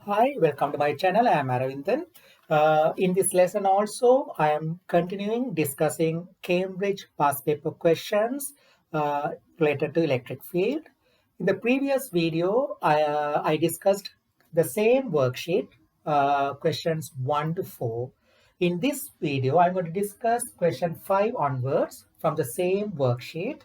Hi, welcome to my channel. I am Aravindan. In this lesson also, I am continuing discussing Cambridge past paper questions related to electric field. In the previous video, I discussed the same worksheet, questions 1 to 4. In this video, I'm going to discuss question 5 onwards from the same worksheet.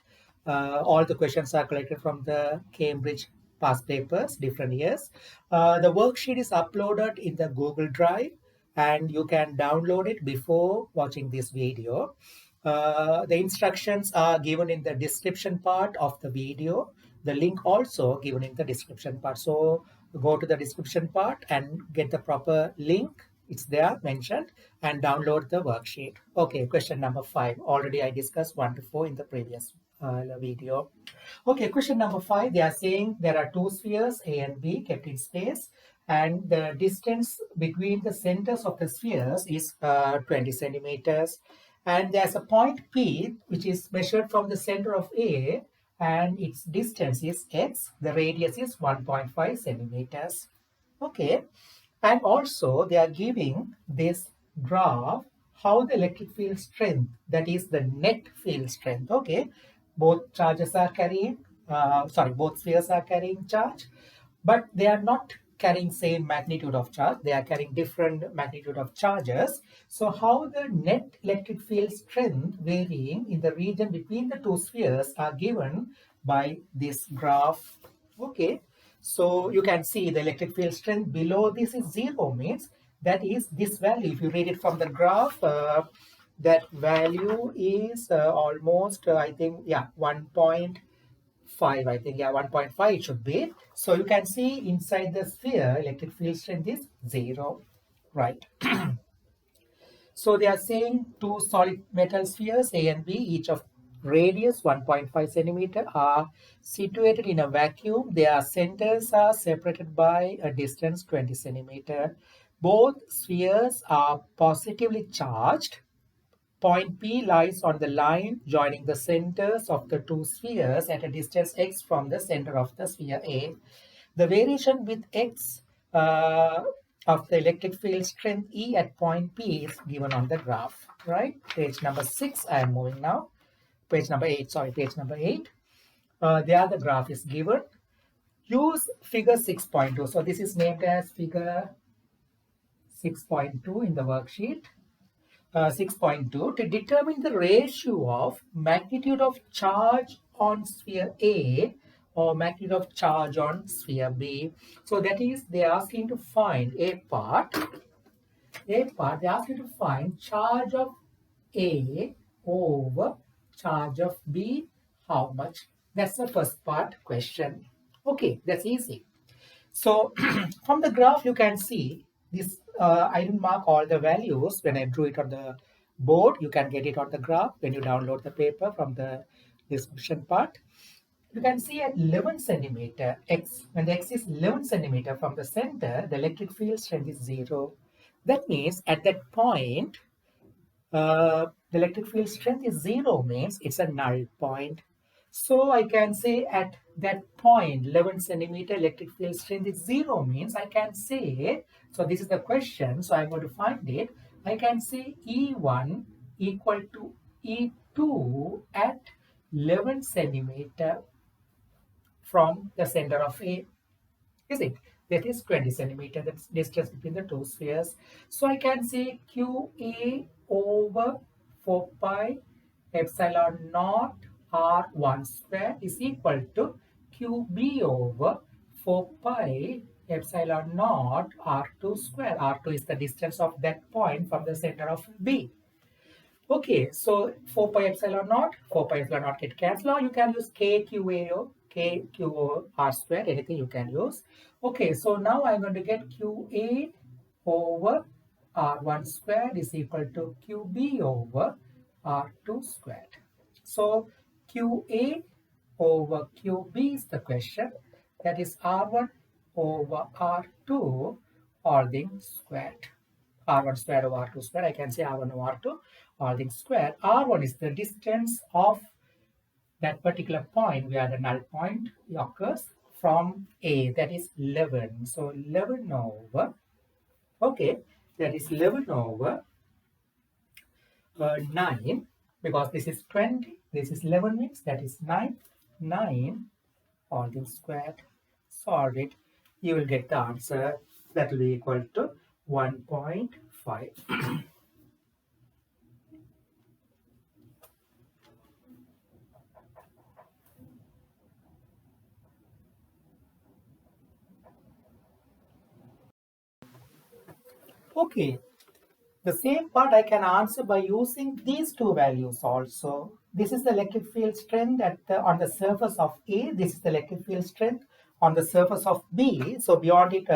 All the questions are collected from the Cambridge past papers, different years. The worksheet is uploaded in the Google Drive and you can download it before watching this video. The instructions are given in the description part of the video. The link also given in the description part. So go to the description part and get the proper link. It's there mentioned and download the worksheet. Okay, question number 5. Already I discussed 1 to 4 in the previous video. Okay, question number 5. They are saying there are two spheres A and B kept in space and the distance between the centers of the spheres is 20 centimeters. And there's a point P which is measured from the center of A and its distance is x. The radius is 1.5 centimeters. Okay, and also they are giving this graph how the electric field strength, that is the net field strength. Okay, both charges are carrying, both spheres are carrying charge, but they are not carrying same magnitude of charge. They are carrying different magnitude of charges. So how the net electric field strength varying in the region between the two spheres are given by this graph. Okay, so you can see the electric field strength below this is 0, means that is this value. If you read it from the graph, that value is almost, I think, yeah, 1.5, I think, yeah, 1.5 it should be. So you can see inside the sphere, electric field strength is 0, right? So they are saying two solid metal spheres A and B, each of radius 1.5 centimeter, are situated in a vacuum. Their centers are separated by a distance 20 centimeter. Both spheres are positively charged. Point P lies on the line joining the centers of the two spheres at a distance x from the center of the sphere A. The variation with x of the electric field strength E at point P is given on the graph, right? Page number 6, I am moving now. Page number 8, sorry, page number 8. There the graph is given. Use figure 6.2. So this is named as figure 6.2 in the worksheet. 6.2 to determine the ratio of magnitude of charge on sphere A or magnitude of charge on sphere B. So that is, they are asking to find they are asking to find charge of A over charge of B, how much? That's the first part question. Okay, that's easy. So from the graph, you can see this. I didn't mark all the values when I drew it on the board. You can get it on the graph when you download the paper from the description part. You can see at 11 centimeter x, when the x is 11 centimeter from the center, the electric field strength is 0. That means at that point, the electric field strength is 0, means it's a null point. So I can say at that point 11 centimeter electric field strength is 0, means I can say, so this is the question, so I'm going to find it. I can say E1 equal to E2 at 11 centimeter from the center of A. Is it? That is 20 centimeter, that's distance between the two spheres. So I can say QA over 4 pi epsilon naught R1 square is equal to QB over 4 pi epsilon naught R2 square. R2 is the distance of that point from the center of B. Okay, so 4 pi epsilon naught, 4 pi epsilon naught get cancelled. Or you can use KQA, KQ R square, anything you can use. Okay, so now I'm going to get QA over R1 squared is equal to QB over R2 squared. So QA over QB is the question. That is R1 over R2 all things squared. R1 square over R2 square. I can say R1 over R2 all things square. R1 is the distance of that particular point where the null point occurs from A, that is 11. So 11 over, okay, that is 11 over 9, because this is 20, this is 11 means that is 9, 9 all this squared, solve it, you will get the answer that will be equal to 1.5. Okay, the same part I can answer by using these two values also. This is the electric field strength on the surface of A. This is the electric field strength on the surface of B. So beyond it,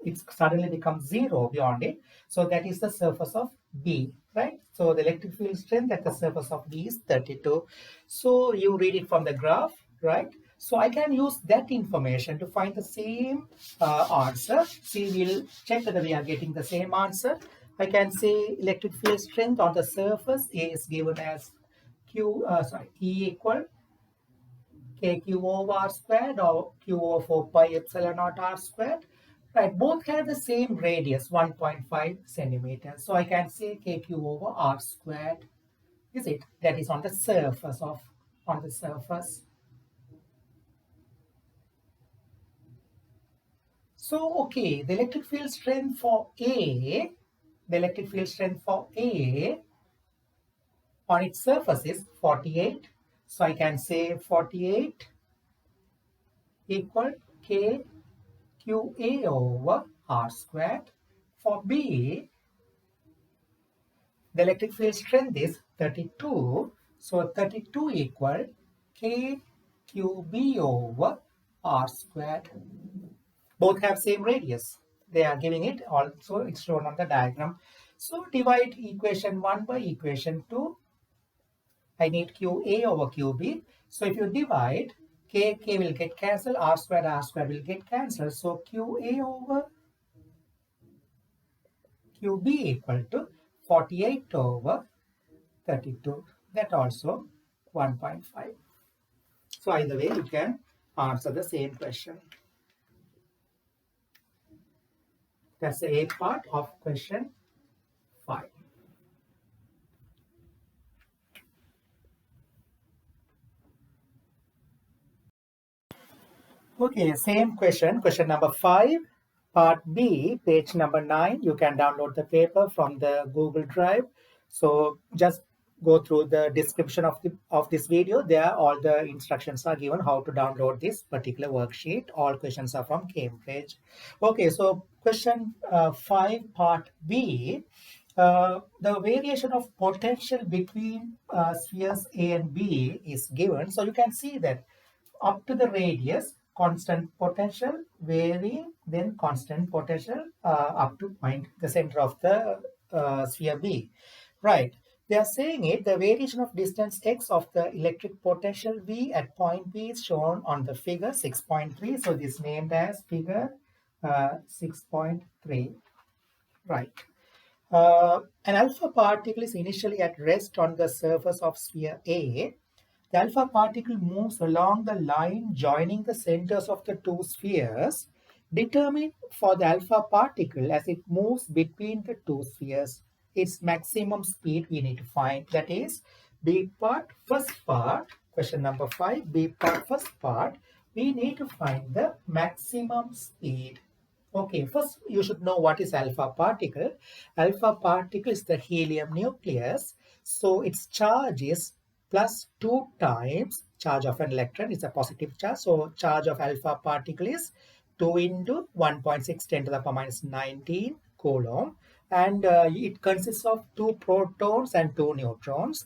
it suddenly becomes 0 beyond it. So that is the surface of B, right? So the electric field strength at the surface of B is 32. So you read it from the graph, right? So I can use that information to find the same answer. See, we'll check whether we are getting the same answer. I can say electric field strength on the surface is given as E equal KQ over R squared or Q over 4 pi epsilon naught R squared. Right, both have the same radius, 1.5 centimeters. So I can say KQ over R squared, is it? That is on the surface on the surface. So, okay, the electric field strength for A, on its surface is 48. So I can say 48 equal KQA over R squared. For B, the electric field strength is 32. So 32 equal KQB over R squared. Both have same radius. They are giving it also, it's shown on the diagram. So divide equation 1 by equation 2. I need QA over QB. So if you divide, K will get cancelled, R squared will get cancelled. So QA over QB equal to 48 over 32. That also 1.5. So either way, you can answer the same question. That's the A part of question 5. Okay, same question, question number 5, part B, page number 9. You can download the paper from the Google Drive. So just go through the description of this video. There all the instructions are given how to download this particular worksheet. All questions are from Cambridge. Okay, so question 5, part B. The variation of potential between spheres A and B is given. So you can see that up to the radius, constant potential, varying, then constant potential up to point, the center of the sphere B. Right. They are saying it, the variation of distance x of the electric potential V at point B is shown on the figure 6.3. So this is named as figure 6.3. Right. An alpha particle is initially at rest on the surface of sphere A. The alpha particle moves along the line joining the centers of the two spheres. Determine for the alpha particle as it moves between the two spheres its maximum speed we need to find. That is B part, first part, question number 5, B part, first part, we need to find the maximum speed. Okay, first you should know what is alpha particle. Alpha particle is the helium nucleus. So its charge is plus 2 times charge of an electron. It's a positive charge. So charge of alpha particle is 2 into 1.6 10 to the power minus 19 Coulomb. And it consists of 2 protons and 2 neutrons.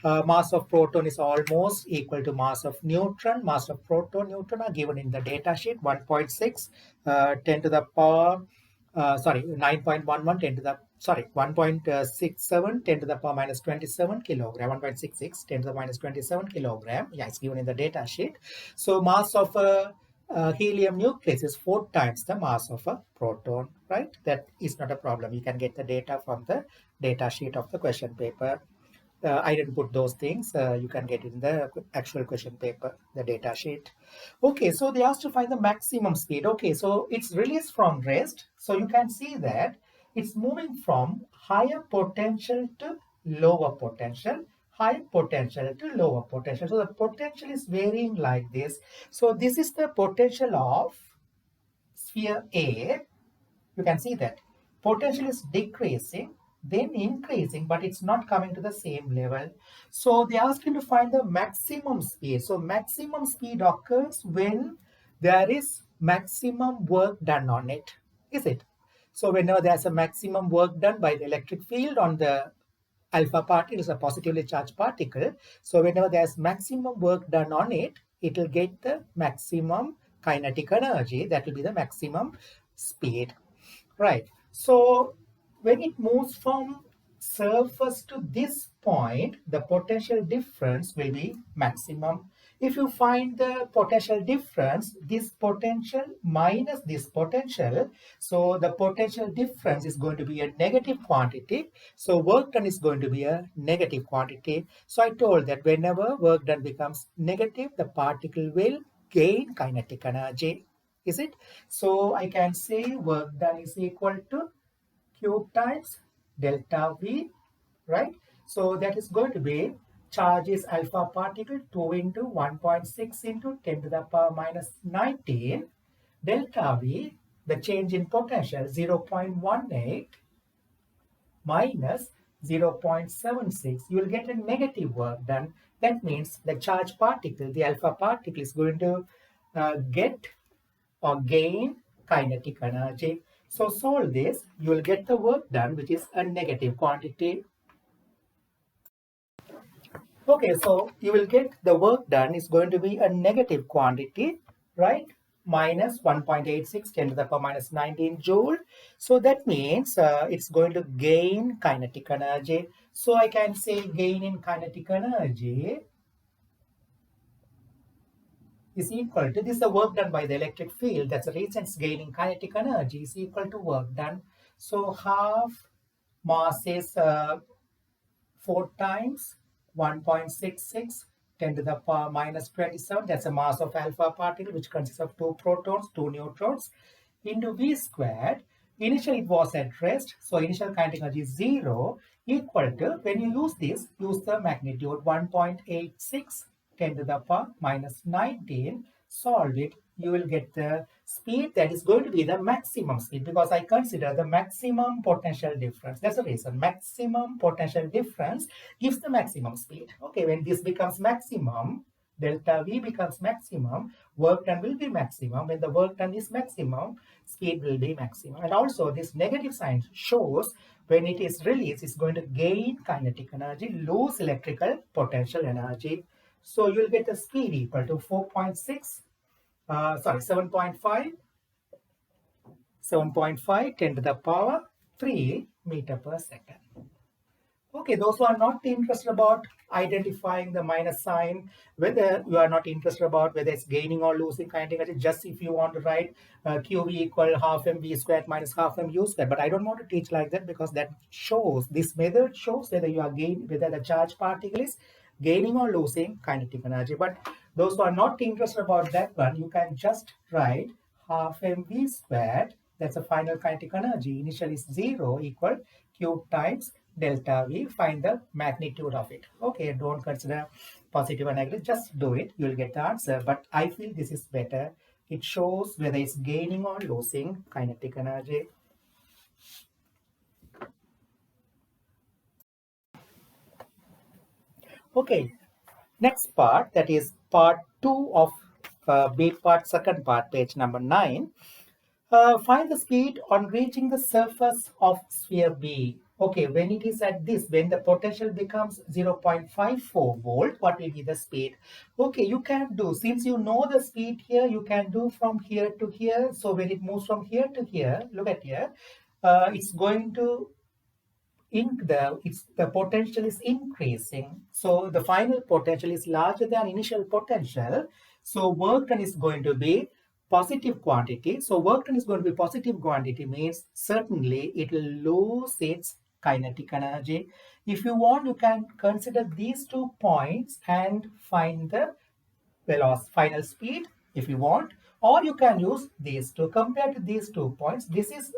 Mass of proton is almost equal to mass of neutron. Mass of proton, neutron are given in the data sheet 1.6 10 to the power 9.11 10 to the 1.67 10 to the power minus 27 kilogram, 1.66 10 to the minus 27 kilogram. Yeah, it's given in the data sheet. So mass of a helium nucleus is 4 times the mass of a proton, right? That is not a problem. You can get the data from the data sheet of the question paper. I didn't put those things. You can get it in the actual question paper, the data sheet. Okay, so they asked to find the maximum speed. Okay, so it's released from rest. So you can see that it's moving from higher potential to lower potential, high potential to lower potential. So the potential is varying like this. So this is the potential of sphere A. You can see that potential is decreasing, then increasing, but it's not coming to the same level. So they ask him to find the maximum speed. So maximum speed occurs when there is maximum work done on it, is it? So whenever there's a maximum work done by the electric field on the alpha particle, is a positively charged particle. So whenever there's maximum work done on it, it will get the maximum kinetic energy. That will be the maximum speed. Right. So when it moves from surface to this point, the potential difference will be maximum. If you find the potential difference, this potential minus this potential, so the potential difference is going to be a negative quantity. So work done is going to be a negative quantity. So I told that whenever work done becomes negative, the particle will gain kinetic energy. Is it? So I can say work done is equal to Q times delta V, right? So that is going to be charge is alpha particle 2 into 1.6 into 10 to the power minus 19. Delta V, the change in potential 0.18 minus 0.76. You will get a negative work done. That means the charge particle, the alpha particle, is going to get or gain kinetic energy. So solve this, you will get the work done, which is a negative quantity. Okay, so you will get the work done is going to be a negative quantity, right? Minus 1.86 10 to the power minus 19 joule. So that means it's going to gain kinetic energy. So I can say gain in kinetic energy is equal to, this is the work done by the electric field. That's the reason it's gaining kinetic energy is equal to work done. So half mass is 4 times 1.66 10 to the power minus 27. That's the mass of alpha particle, which consists of 2 protons, 2 neutrons, into V squared. Initially it was at rest, so initial kinetic energy is 0, equal to, when you use this, use the magnitude 1.86 10 to the power minus 19, solve it, you will get the speed that is going to be the maximum speed, because I consider the maximum potential difference. That's the reason. Maximum potential difference gives the maximum speed. Okay, when this becomes maximum, delta V becomes maximum, work done will be maximum. When the work done is maximum, speed will be maximum. And also this negative sign shows when it is released, it's going to gain kinetic energy, lose electrical potential energy. So you'll get the speed equal to 4.6, 7.5, 10 to the power 3 meter per second. Okay, those who are not interested about identifying the minus sign, whether you are not interested about whether it's gaining or losing kinetic energy, just if you want to write QV equal half mv squared minus half mu squared. But I don't want to teach like that, because that shows, this method shows whether you are whether the charge particle is gaining or losing kinetic energy. But those who are not interested about that one, you can just write half mv squared, that's a final kinetic energy, initially is 0, equal Q times delta V, find the magnitude of it. Okay, don't consider positive or negative, just do it, you'll get the answer. But I feel this is better. It shows whether it's gaining or losing kinetic energy. Okay, next part, that is part 2 of B part, second part, page number 9. Find the speed on reaching the surface of sphere B. Okay, when it is at this, when the potential becomes 0.54 volt, what will be the speed? Okay, you can do, since you know the speed here, you can do from here to here. So when it moves from here to here, look at here, it's going to the potential is increasing. So the final potential is larger than initial potential. So work done is going to be positive quantity. So work done is going to be positive quantity, means certainly it will lose its kinetic energy. If you want, you can consider these 2 points and find the velocity, final speed if you want, or you can use these two. Compared to these 2 points, this is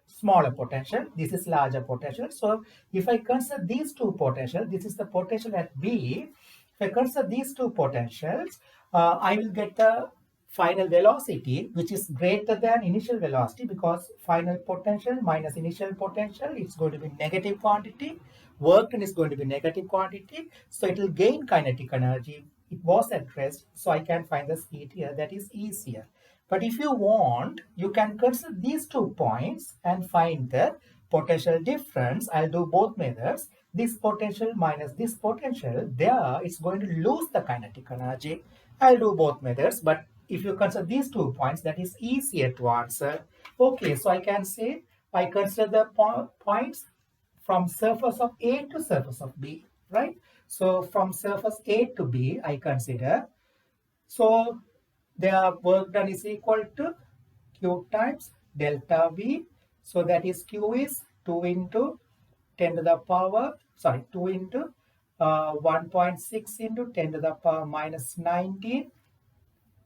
smaller potential, this is larger potential. So if I consider these two potential, this is the potential at B. If I consider these two potentials, I will get the final velocity which is greater than initial velocity, because final potential minus initial potential, it's going to be negative quantity. Work done is going to be negative quantity, so it will gain kinetic energy. It was at rest, so I can find the speed here. That is easier. But if you want, you can consider these 2 points and find the potential difference. I'll do both methods. This potential minus this potential, there it's going to lose the kinetic energy. I'll do both methods, but if you consider these 2 points, that is easier to answer. Okay, so I can say I consider the points from surface of A to surface of B, right? So from surface A to B, I consider. So their work done is equal to Q times delta V. So that is Q is 2 into 10 to the power, 2 into 1.6 into 10 to the power minus 19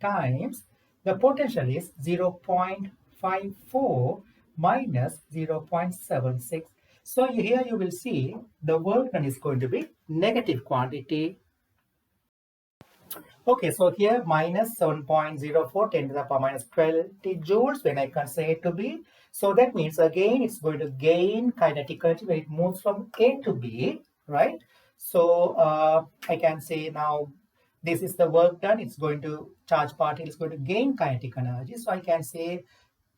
times the potential is 0.54 minus 0.76. So here you will see the work done is going to be negative quantity. Okay, so here minus 7.04 10 to the power minus 20 joules when I consider A to B. So that means again it's going to gain kinetic energy when it moves from A to B, right? So I can say now this is the work done. It's going to, charge particle is going to gain kinetic energy. So I can say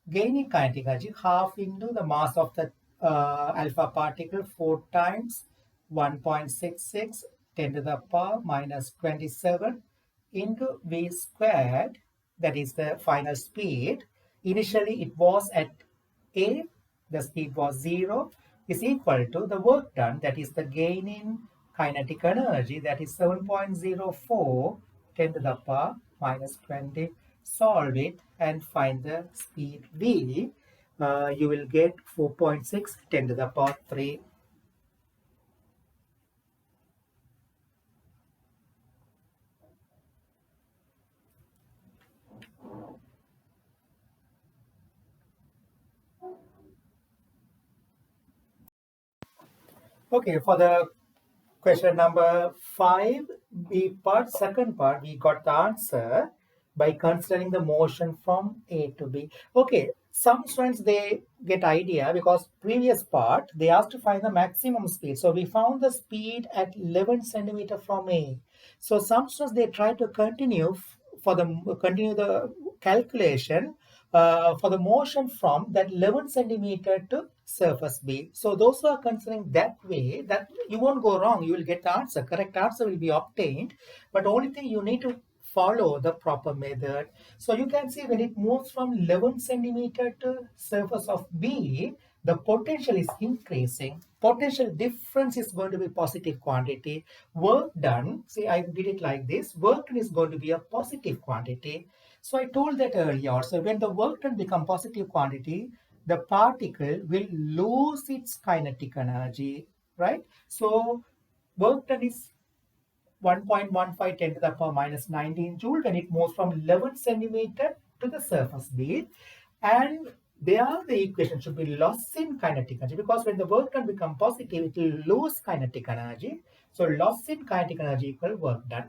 gaining kinetic energy half into the mass of the alpha particle 4 times 1.66 10 to the power minus 27 into v squared, that is the final speed. Initially it was at A, the speed was 0, is equal to the work done, that is the gain in kinetic energy, that is 7.04 10 to the power minus 20. Solve it and find the speed V. You will get 4.6 10 to the power 3. Okay, for the question number 5, B part, second part, we got the answer by considering the motion from A to B. Okay, some students, they get idea because previous part, they asked to find the maximum speed. So we found the speed at 11 centimeter from A. So some students, they try to continue the calculation for the motion from that 11 centimeter to surface B. So those who are considering that way, that you won't go wrong. You will get the answer. Correct answer will be obtained. But only thing you need to follow the proper method. So you can see when it moves from 11 centimeter to surface of B, the potential is increasing. Potential difference is going to be positive quantity. Work done, see I did it like this, work done is going to be a positive quantity. So I told that earlier. So when the work done become positive quantity, the particle will lose its kinetic energy, right? So work done is 1.15 10 to the power minus 19 joule when it moves from 11 centimeter to the surface bead. And there the equation should be loss in kinetic energy, because when the work done become positive, it will lose kinetic energy. So loss in kinetic energy equal work done,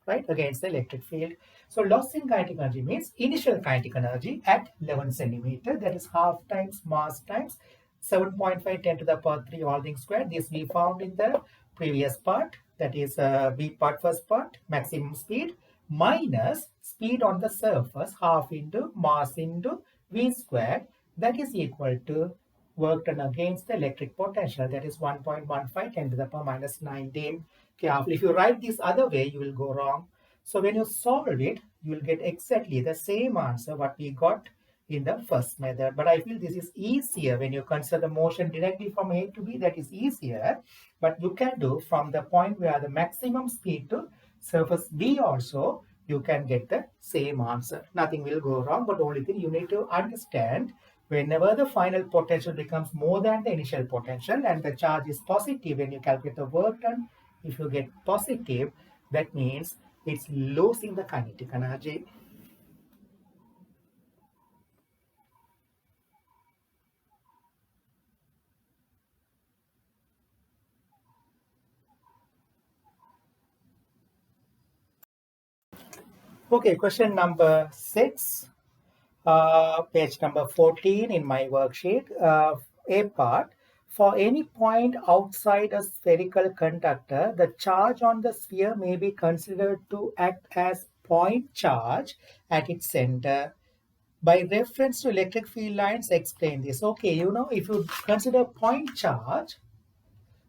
right, against the electric field. So loss in kinetic energy means initial kinetic energy at 11 centimeter, that is half times mass times 7.5 10 to the power 3 all things squared. This we found in the previous part, that is B part, first part, maximum speed minus speed on the surface half into mass into V squared, that is equal to work done against the electric potential, that is 1.15 10 to the power minus 19. Careful. If you write this other way, you will go wrong. So when you solve it, you will get exactly the same answer what we got in the first method. But I feel this is easier when you consider the motion directly from A to B, that is easier. But you can do from the point where the maximum speed to surface B also, you can get the same answer. Nothing will go wrong, but only thing you need to understand Whenever the final potential becomes more than the initial potential and the charge is positive when you calculate the work done, if you get positive, that means it's losing the kinetic energy. Okay, question number 6, page number 14 in my worksheet. A part. For any point outside a spherical conductor, the charge on the sphere may be considered to act as point charge at its center. By reference to electric field lines, explain this. Okay, if you consider point charge,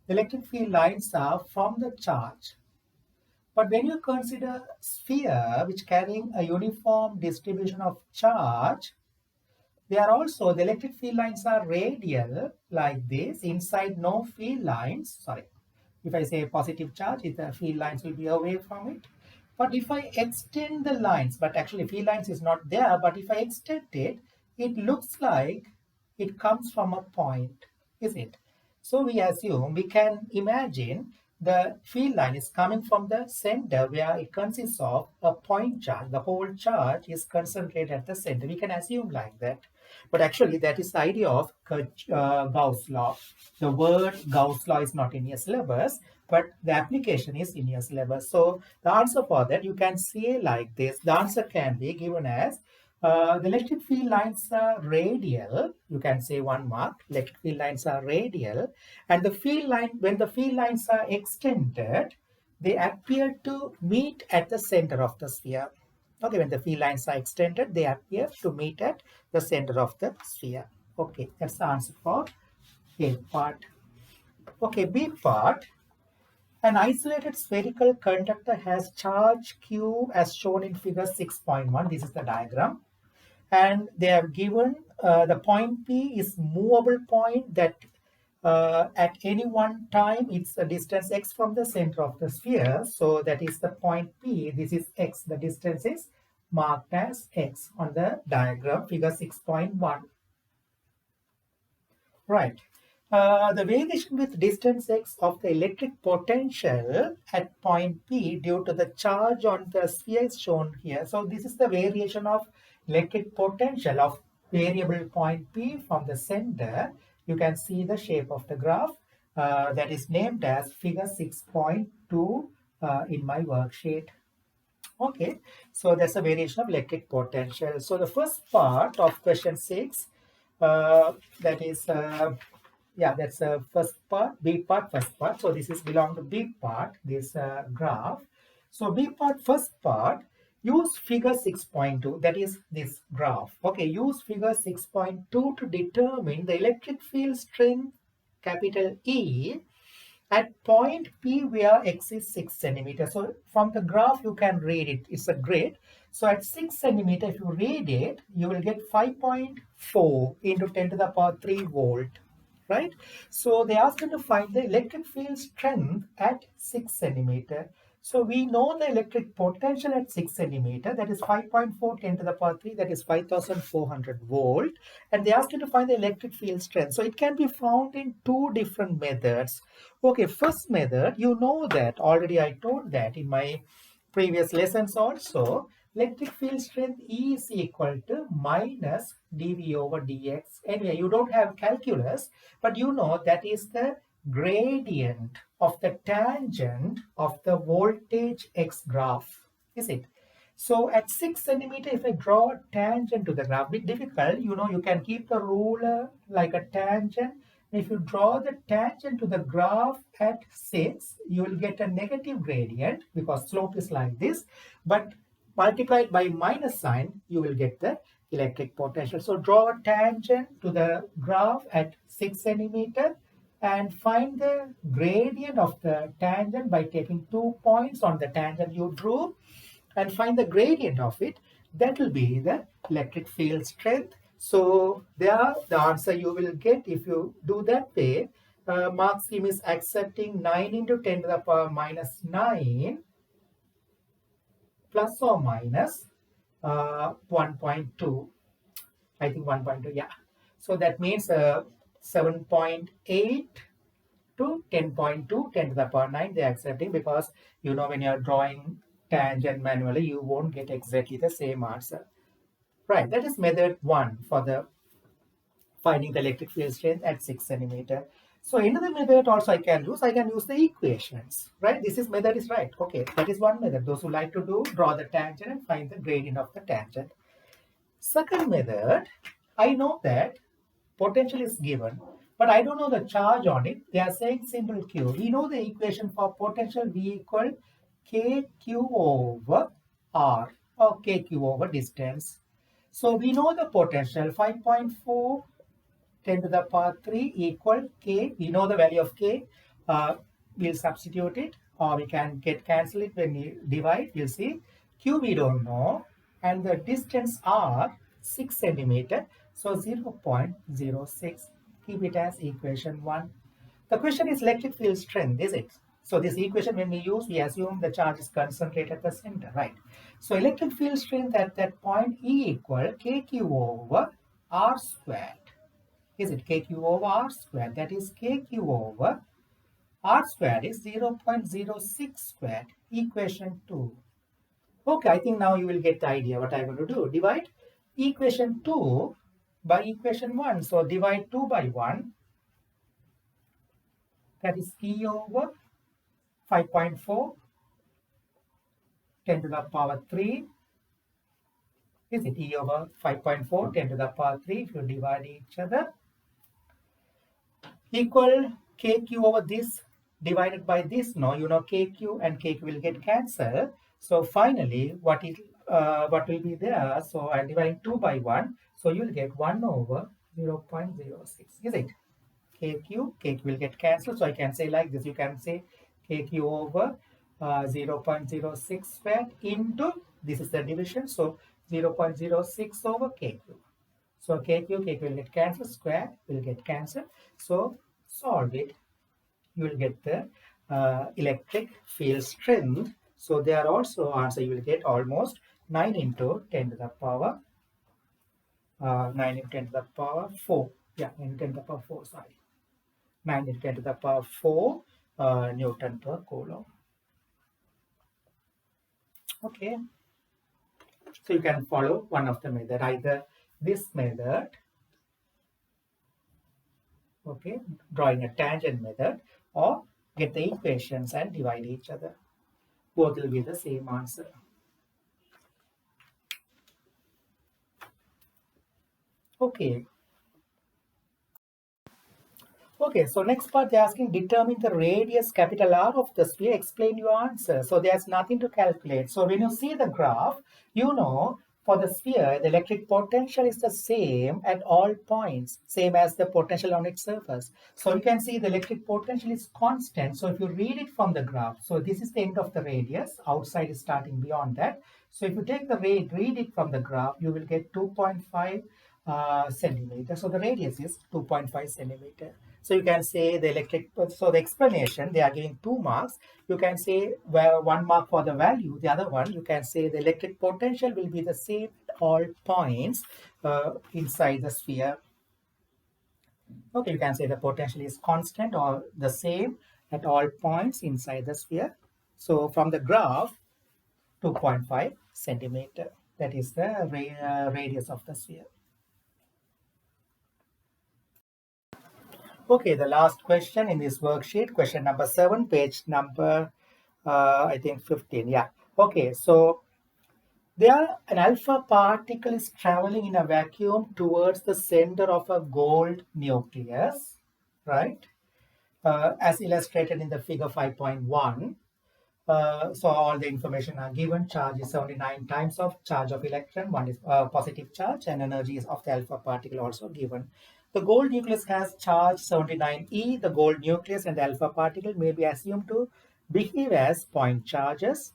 electric field lines are from the charge. But when you consider sphere, which carrying a uniform distribution of charge, they are also, the electric field lines are radial like this. Inside no field lines, sorry, if I say positive charge, the field lines will be away from it. But if I extend the lines, but actually field lines is not there, but if I extend it, it looks like it comes from a point, is it? So we assume, we can imagine the field line is coming from the center where it consists of a point charge. The whole charge is concentrated at the center. We can assume like that. But actually that is the idea of Gauss law. The word Gauss law is not in your syllabus, but the application is in your syllabus. So the answer for that, you can say like this. The answer can be given as the electric field lines are radial. You can say 1 mark. Electric field lines are radial. And the field line, when the field lines are extended, they appear to meet at the center of the sphere. Okay, when the field lines are extended, they appear to meet at the center of the sphere. Okay, that's the answer for A part. Okay, B part. An isolated spherical conductor has charge Q as shown in figure 6.1. This is the diagram. And they have given the point P is movable point that at any one time it's a distance x from the center of the sphere. So that is the point P. This is x. The distance is marked as x on the diagram figure 6.1. Right. The variation with distance x of the electric potential at point P due to the charge on the sphere is shown here. So this is the variation of electric potential of variable point P from the center. You can see the shape of the graph that is named as figure 6.2 in my worksheet. Okay, so that's a variation of electric potential. So the first part of question 6, that is yeah, that's the first part, B part, first part. So this is belong to B part, this graph. So B part, first part, use figure 6.2, that is this graph. Okay, use figure 6.2 to determine the electric field strength, capital E, at point P where x is 6 centimeters. So from the graph you can read it. It's a grid. So at 6 centimeters, if you read it, you will get 5.4 into 10 to the power 3 volt. Right? So they asked you to find the electric field strength at 6 centimeter. So we know the electric potential at 6 centimeter, that is 5.4 10 to the power 3, that is 5400 volt. And they asked you to find the electric field strength. So it can be found in two different methods. Okay, first method, you know that already I told that in my previous lessons also. Electric field strength E is equal to minus dV over dx. Anyway, you don't have calculus, but you know that is the gradient of the tangent of the voltage x graph, is it? So at 6 centimeter, if I draw a tangent to the graph, bit difficult, you can keep the ruler like a tangent. If you draw the tangent to the graph at 6, you will get a negative gradient because slope is like this. But multiplied by minus sign, you will get the electric potential. So draw a tangent to the graph at 6 centimeter and find the gradient of the tangent by taking 2 points on the tangent you drew and find the gradient of it. That will be the electric field strength. So there, the answer you will get if you do that way. Mark scheme is accepting 9 into 10 to the power minus 9 plus or minus 1.2. I think 1.2, yeah. So that means 7.8 to 10.2, 10 to the power 9, they are accepting, because you know when you are drawing tangent manually, you won't get exactly the same answer. Right, that is method 1 for the finding the electric field strength at 6 centimeter. So another method also I can use the equations, right? This is method is right. Okay, that is one method. Those who like to do, draw the tangent and find the gradient of the tangent. Second method, I know that potential is given, but I don't know the charge on it. They are saying simple Q. We know the equation for potential V equal KQ over R, or KQ over distance. So we know the potential 5.4 10 to the power 3 equal K. We know the value of K. We'll substitute it, or we can get cancel it when we divide. We'll see. Q we don't know. And the distance R 6 centimeter. So 0.06. Keep it as equation 1. The question is electric field strength, is it? So this equation when we use, we assume the charge is concentrated at the center, right? So electric field strength at that point E equal KQ over R squared. Is it KQ over R squared? That is KQ over R squared is 0.06 squared. Equation 2. Okay, I think now you will get the idea what I'm going to do. Divide equation 2 by equation 1. So divide 2 by 1. That is E over 5.4 10 to the power 3. Is it E over 5.4 10 to the power 3? If you divide each other, equal KQ over this divided by this. No, you know KQ and KQ will get cancelled. So finally, what will be there? So I'm dividing 2 by 1. So you'll get 1 over 0.06. Is it? KQ will get cancelled. So I can say like this. You can say KQ over 0.06 squared into, this is the division. So 0.06 over KQ. So KQ will get cancelled, square will get cancelled. So solve it, you will get the electric field strength. So there also answer you will get almost 9 into 10 to the power 9 into 10 to the power 4. Yeah, 9 into 10 to the power 4, sorry. 9 into 10 to the power 4 Newton per Coulomb. Okay. So you can follow one of the method, either this method, okay, drawing a tangent method, or get the equations and divide each other. Both will be the same answer. Okay. Okay, so next part they're asking determine the radius capital R of the sphere, explain your answer. So there's nothing to calculate. So when you see the graph, you know for the sphere, the electric potential is the same at all points, same as the potential on its surface. So you can see the electric potential is constant. So if you read it from the graph, so this is the end of the radius, outside is starting beyond that. So if you take the read it from the graph, you will get 2.5 centimeter. So the radius is 2.5 centimeter. So you can say the electric, so the explanation, they are giving 2 marks. You can say well, 1 mark for the value, the other one, you can say the electric potential will be the same at all points inside the sphere. Okay, you can say the potential is constant or the same at all points inside the sphere. So from the graph, 2.5 centimeter, that is the radius of the sphere. Okay, the last question in this worksheet, question number 7, page number, I think 15. Yeah. Okay, so there an alpha particle is traveling in a vacuum towards the center of a gold nucleus, right? As illustrated in the figure 5.1. So all the information are given. Charge is 79 times of charge of electron. One is positive charge, and energy is of the alpha particle also given. The gold nucleus has charge 79 e. The gold nucleus and the alpha particle may be assumed to behave as point charges.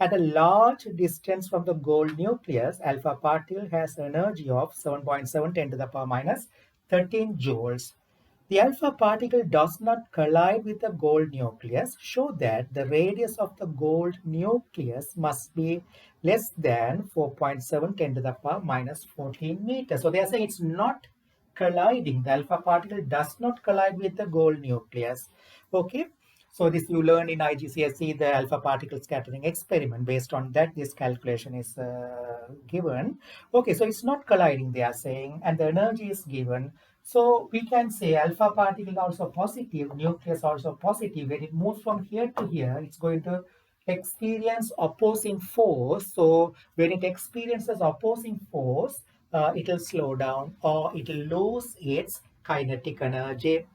At a large distance from the gold nucleus, alpha particle has energy of 7.7 10 to the power minus 13 joules. The alpha particle does not collide with the gold nucleus. Show that the radius of the gold nucleus must be less than 4.7 10 to the power minus 14 meters. So they are saying it's not colliding. The alpha particle does not collide with the gold nucleus. Okay. So this you learn in IGCSE, the alpha particle scattering experiment. Based on that, this calculation is given. Okay, so it's not colliding, they are saying, and the energy is given. So we can say alpha particle also positive, nucleus also positive. When it moves from here to here, it's going to experience opposing force. So when it experiences opposing force, it will slow down or it will lose its kinetic energy,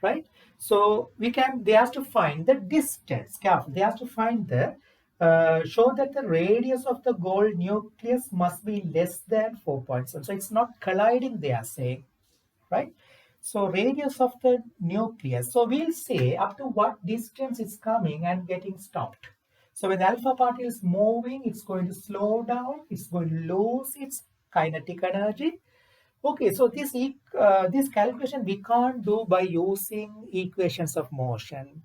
right? So we can, they have to find the distance. Careful, they have to find the show that the radius of the gold nucleus must be less than 4.7. So it's not colliding, they are saying, right? So radius of the nucleus. So we'll say up to what distance it's coming and getting stopped. So when the alpha particle is moving, it's going to slow down. It's going to lose its kinetic energy. Okay, so this calculation we can't do by using equations of motion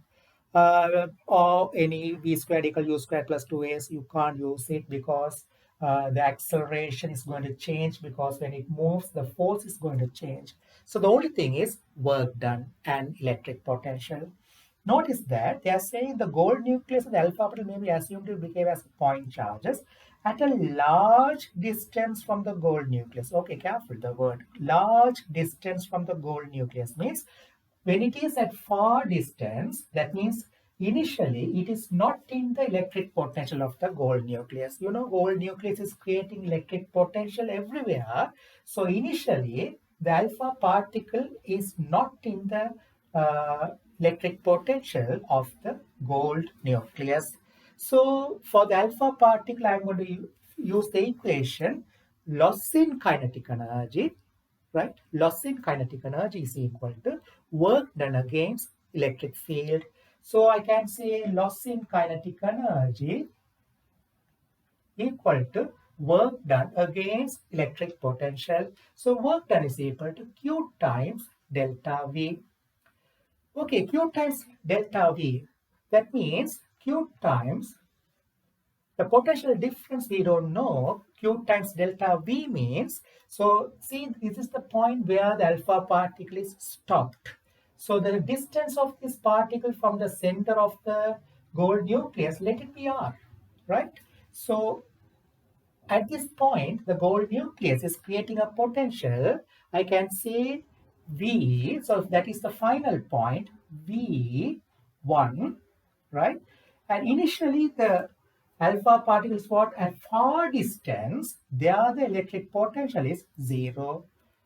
or any v squared equal u squared plus 2as. You can't use it because the acceleration is going to change, because when it moves, the force is going to change. So the only thing is work done and electric potential. Notice that they are saying the gold nucleus of the alpha particle may be assumed to behave as point charges at a large distance from the gold nucleus. Okay, careful, the word large distance from the gold nucleus means when it is at far distance, that means initially it is not in the electric potential of the gold nucleus. You know, gold nucleus is creating electric potential everywhere. So initially the alpha particle is not in the electric potential of the gold nucleus. So for the alpha particle, I'm going to use the equation loss in kinetic energy, right? Loss in kinetic energy is equal to work done against electric field. So I can say loss in kinetic energy equal to work done against electric potential. So work done is equal to Q times delta V. Okay, Q times delta V. That means Q times the potential difference we don't know. Q times delta V means, so see, this is the point where the alpha particle is stopped. So the distance of this particle from the center of the gold nucleus, let it be R, right? So at this point, the gold nucleus is creating a potential. I can say V, so that is the final point, V1, right? And initially the alpha particles what at far distance, there the electric potential is 0.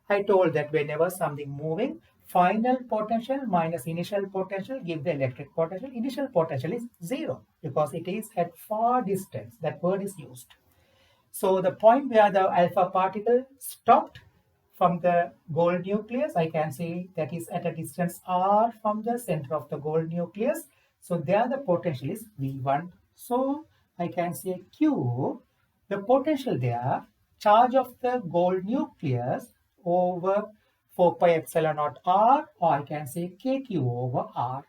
I told that whenever something moving, final potential minus initial potential give the electric potential. Initial potential is 0 because it is at far distance. That word is used. So the point where the alpha particle stopped from the gold nucleus, I can say that is at a distance r from the center of the gold nucleus. So there the potential is V1. So I can say Q, the potential there, charge of the gold nucleus over 4 pi epsilon naught r, or I can say KQ over r.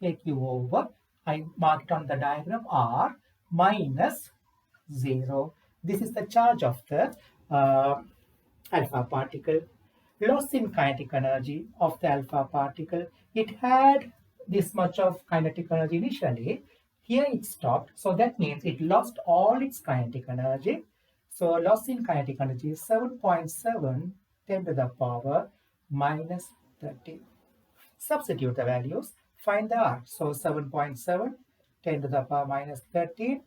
KQ over, I marked on the diagram, r minus 0. This is the charge of the alpha particle. Loss in kinetic energy of the alpha particle. It had this much of kinetic energy initially. Here it stopped. So that means it lost all its kinetic energy. So loss in kinetic energy is 7.7 10 to the power minus 30. Substitute the values. Find the R. So 7.7 10 to the power minus 13.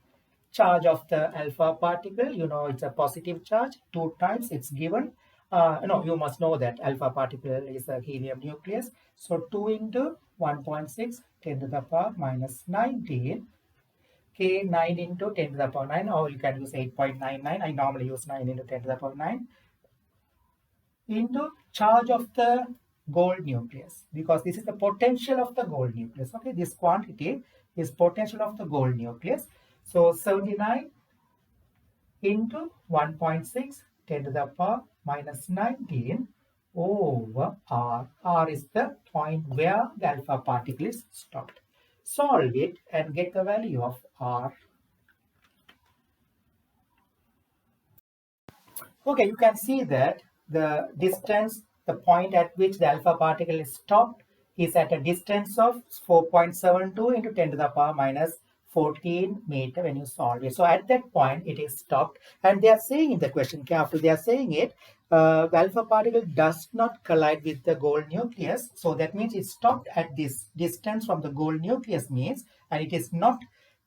Charge of the alpha particle, you know, it's a positive charge. 2 times it's given. No, you must know that alpha particle is a helium nucleus. So 2 into 1.6 10 to the power minus 19. K 9 into 10 to the power 9, or you can use 8.99. I normally use 9 into 10 to the power 9 into charge of the gold nucleus, because this is the potential of the gold nucleus. Okay, this quantity is potential of the gold nucleus. So 79 into 1.6 10 to the power minus 19 over R. R is the point where the alpha particle is stopped. Solve it and get the value of R. Okay, you can see that the distance, the point at which the alpha particle is stopped is at a distance of 4.72 into 10 to the power minus 14 meter when you solve it. So at that point, it is stopped. And they are saying in the question, careful, they are saying it, the alpha particle does not collide with the gold nucleus. So that means it stopped at this distance from the gold nucleus means, and it is not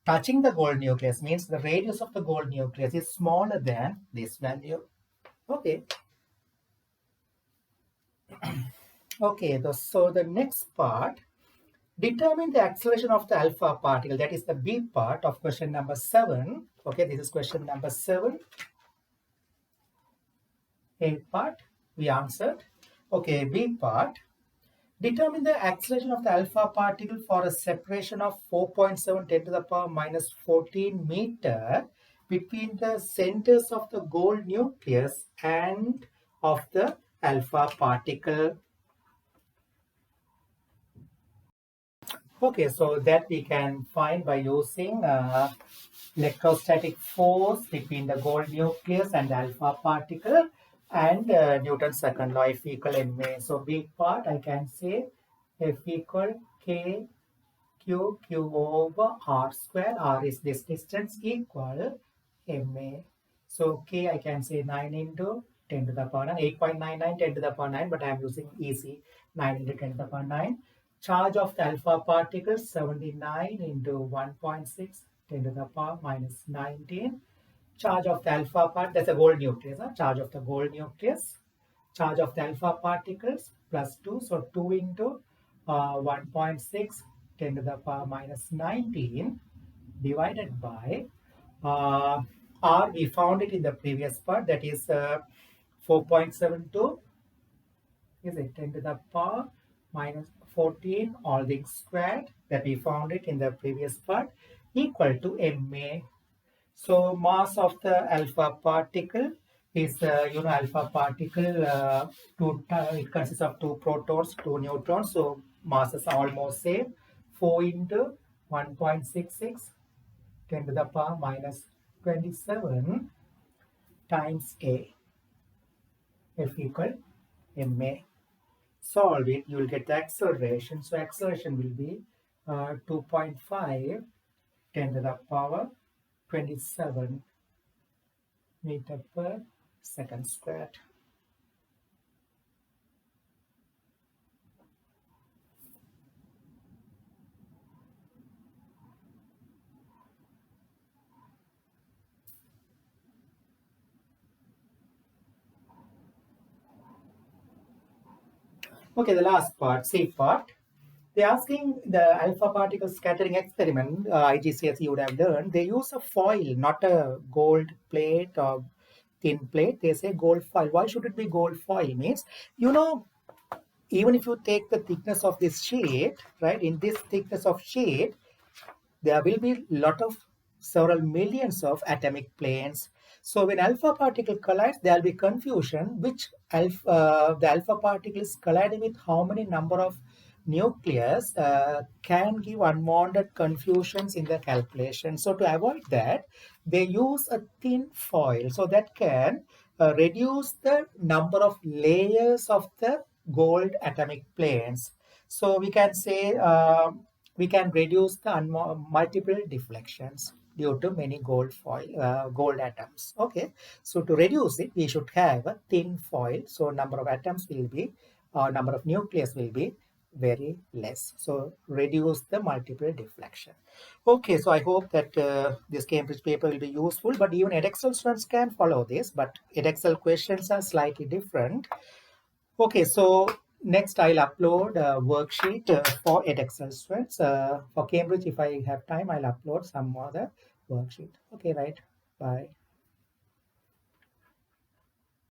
touching the gold nucleus means the radius of the gold nucleus is smaller than this value. Okay. Okay, so the next part, determine the acceleration of the alpha particle. That is the B part of question number 7. Okay, this is question number 7. A part we answered. Okay, B part. Determine the acceleration of the alpha particle for a separation of 4.7 10 to the power minus 14 meter between the centers of the gold nucleus and of the alpha particle. Okay, so that we can find by using electrostatic force between the gold nucleus and the alpha particle and Newton's second law F equal ma. So big part I can say F equal k q over r square. R is this distance equal ma. So k I can say 9 into 10 to the power 9, 8.99 10 to the power 9, but I am using easy 9 into 10 to the power 9. Charge of the alpha particles 79 into 1.6 10 to the power minus 19. Charge of the alpha part, that's a gold nucleus. Charge of the gold nucleus. Charge of the alpha particles plus 2. So 2 into 1.6 10 to the power minus 19 divided by R. We found it in the previous part, that is 4.72. Is it 10 to the power minus 14 all things squared, that we found it in the previous part, equal to ma. So mass of the alpha particle is, alpha particle, it consists of 2 protons, 2 neutrons. So masses are almost same. 4 into 1.66 10 to the power minus 27 times A. F equal ma. Solve it, you will get the acceleration. So acceleration will be 2.5 10 to the power 27 meter per second squared. Okay, the last part, C part. They're asking the alpha particle scattering experiment, IGCSE you would have learned. They use a foil, not a gold plate or thin plate. They say gold foil. Why should it be gold foil? Means, even if you take the thickness of this sheet, right, in this thickness of sheet, there will be lot of several millions of atomic planes. So when alpha particle collides, there will be confusion which the alpha particle is colliding with how many number of nucleus, can give unwanted confusions in the calculation. So to avoid that, they use a thin foil so that can reduce the number of layers of the gold atomic planes. So we can say we can reduce the multiple deflections due to many gold atoms. Okay, so to reduce it, we should have a thin foil. So number of atoms will be, number of nucleus will be very less. So reduce the multiple deflection. Okay, so I hope that this Cambridge paper will be useful. But even Edexcel students can follow this. But Edexcel questions are slightly different. Okay, so next I'll upload a worksheet for Edexcel students. For Cambridge, if I have time, I'll upload some other worksheet. Okay, right. Bye.